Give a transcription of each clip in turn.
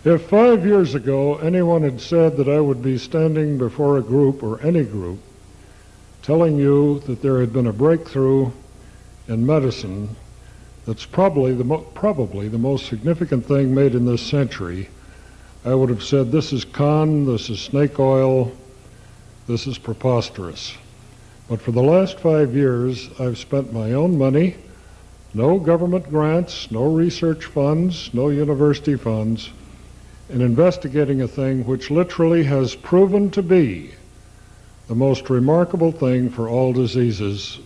If 5 years ago anyone had said that I would be standing before a group, or any group, telling you that there had been a breakthrough in medicine that's probably the most significant thing made in this century, I would have said, this is con, this is snake oil, this is preposterous. But for the last 5 years, I've spent my own money, no government grants, no research funds, no university funds, in investigating a thing which literally has proven to be the most remarkable thing for all diseases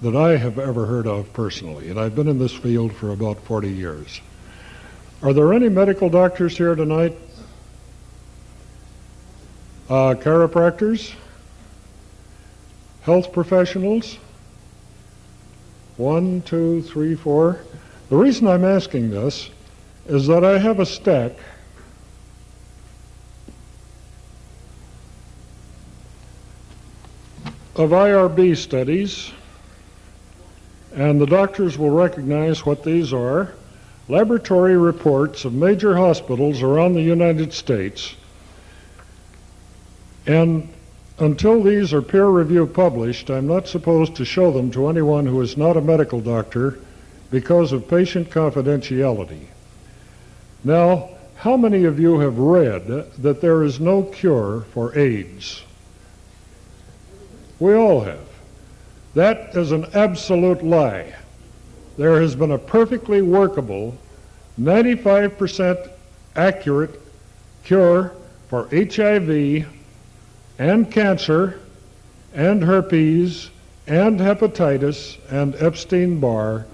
that I have ever heard of personally, and I've been in this field for about 40 years. Are there any medical doctors here tonight? Chiropractors? Health professionals? 1, 2, 3, 4. The reason I'm asking this is that I have a stack of IRB studies, and the doctors will recognize what these are. Laboratory reports of major hospitals around the United States. And until these are peer review published, I'm not supposed to show them to anyone who is not a medical doctor because of patient confidentiality. Now, how many of you have read that there is no cure for AIDS? We all have. That is an absolute lie. There has been a perfectly workable, 95% accurate cure for HIV and cancer and herpes and hepatitis and Epstein-Barr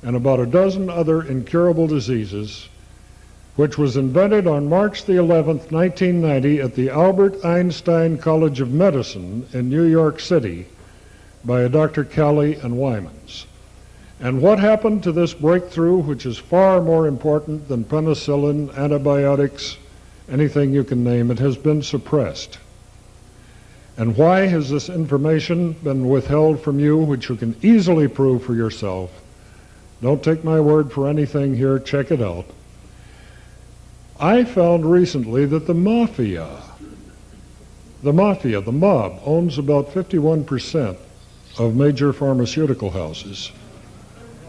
and about a dozen other incurable diseases, which was invented on March the 11th, 1990 at the Albert Einstein College of Medicine in New York City by a Dr. Calley and Wymans. And what happened to this breakthrough, which is far more important than penicillin, antibiotics, anything you can name, it has been suppressed. And why has this information been withheld from you, which you can easily prove for yourself? Don't take my word for anything here, check it out. I found recently that the mob, owns about 51% of major pharmaceutical houses,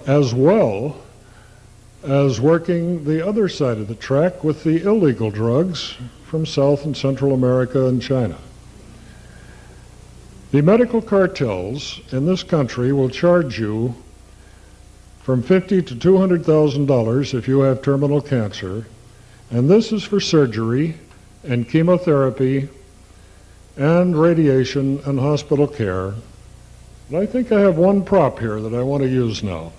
as well as working the other side of the track with the illegal drugs from South and Central America and China. The medical cartels in this country will charge you from $50,000 to $200,000 if you have terminal cancer, and this is for surgery and chemotherapy and radiation and hospital care. And I think I have one prop here that I want to use now.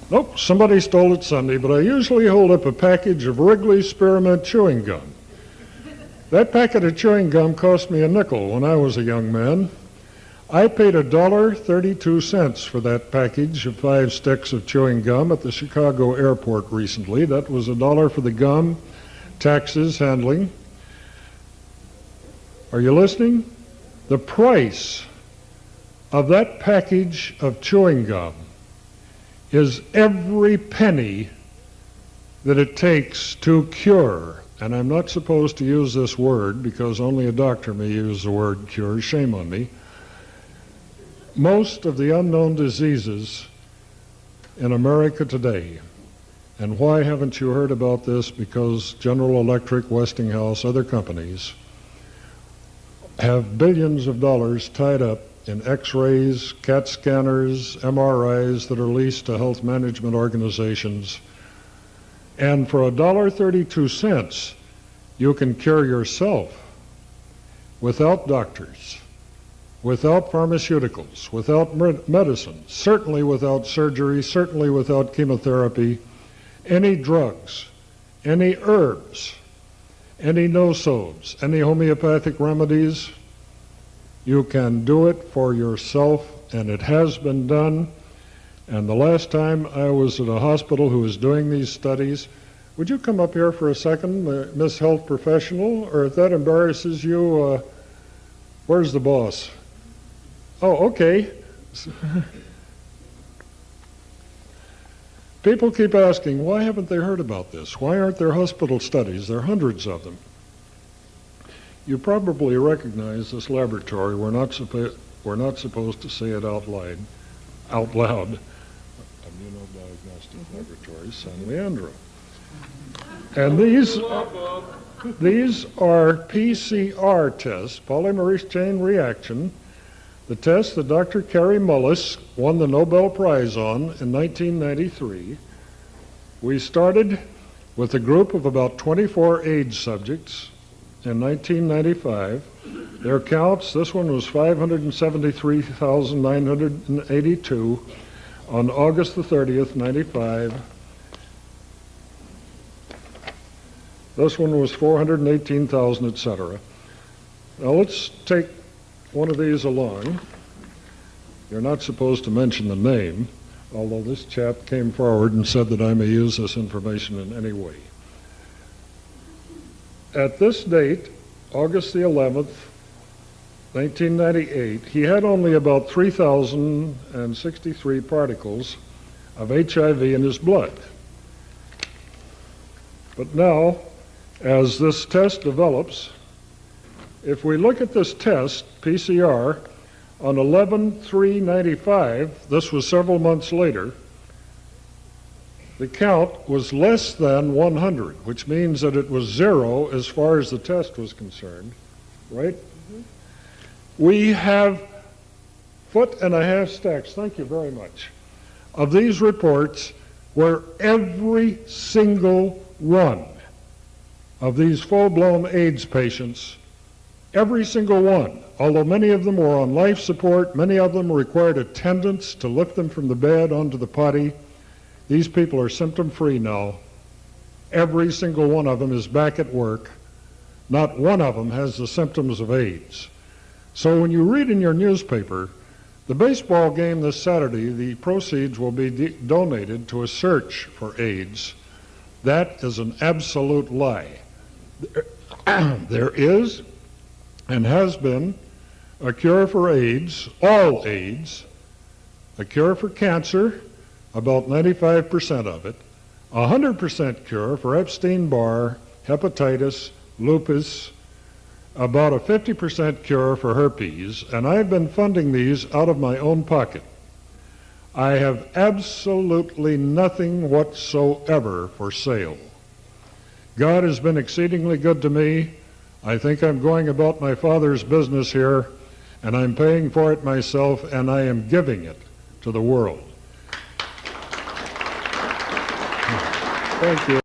Nope, somebody stole it Sunday, but I usually hold up a package of Wrigley's Spearmint chewing gum. That packet of chewing gum cost me a nickel when I was a young man. I paid $1.32 for that package of 5 sticks of chewing gum at the Chicago airport recently. That was $1 for the gum, taxes, handling. Are you listening? The price of that package of chewing gum is every penny that it takes to cure, and I'm not supposed to use this word because only a doctor may use the word cure, shame on me, most of the unknown diseases in America today. And why haven't you heard about this? Because General Electric, Westinghouse, other companies have billions of dollars tied up in x-rays, CAT scanners, MRIs that are leased to health management organizations. And for $1.32, you can cure yourself without doctors, without pharmaceuticals, without medicine, certainly without surgery, certainly without chemotherapy, any drugs, any herbs, any no-sodes, any homeopathic remedies. You can do it for yourself, and it has been done. And the last time I was at a hospital who was doing these studies, would you come up here for a second, Miss Health Professional, or if that embarrasses you, where's the boss? Oh, okay. People keep asking, why haven't they heard about this? Why aren't there hospital studies? There are hundreds of them. You probably recognize this laboratory. We're not supposed to say it out loud. Immunodiagnostic Laboratory, San Leandro. And these are PCR tests, polymerase chain reaction, the test that Dr. Kary Mullis won the Nobel Prize on in 1993. We started with a group of about 24 AIDS subjects in 1995. Their counts, this one was 573,982 on August the 30th, 95. This one was 418,000, etc. Now let's take one of these along. You're not supposed to mention the name, although this chap came forward and said that I may use this information in any way. At this date, August the 11th, 1998, he had only about 3,063 particles of HIV in his blood. But now, as this test develops, if we look at this test, PCR, on 11/3/95, this was several months later, the count was less than 100, which means that it was 0 as far as the test was concerned, right? Mm-hmm. We have 1.5 stacks, thank you very much, of these reports where every single one of these full-blown AIDS patients, every single one, although many of them were on life support, many of them required attendants to lift them from the bed onto the potty. These people are symptom-free now. Every single one of them is back at work. Not one of them has the symptoms of AIDS. So when you read in your newspaper, the baseball game this Saturday, the proceeds will be donated to a search for AIDS, that is an absolute lie. There is and has been a cure for AIDS, all AIDS, a cure for cancer, about 95% of it, 100% cure for Epstein-Barr, hepatitis, lupus, about a 50% cure for herpes, and I've been funding these out of my own pocket. I have absolutely nothing whatsoever for sale. God has been exceedingly good to me. I think I'm going about my Father's business here, and I'm paying for it myself, and I am giving it to the world. Thank you.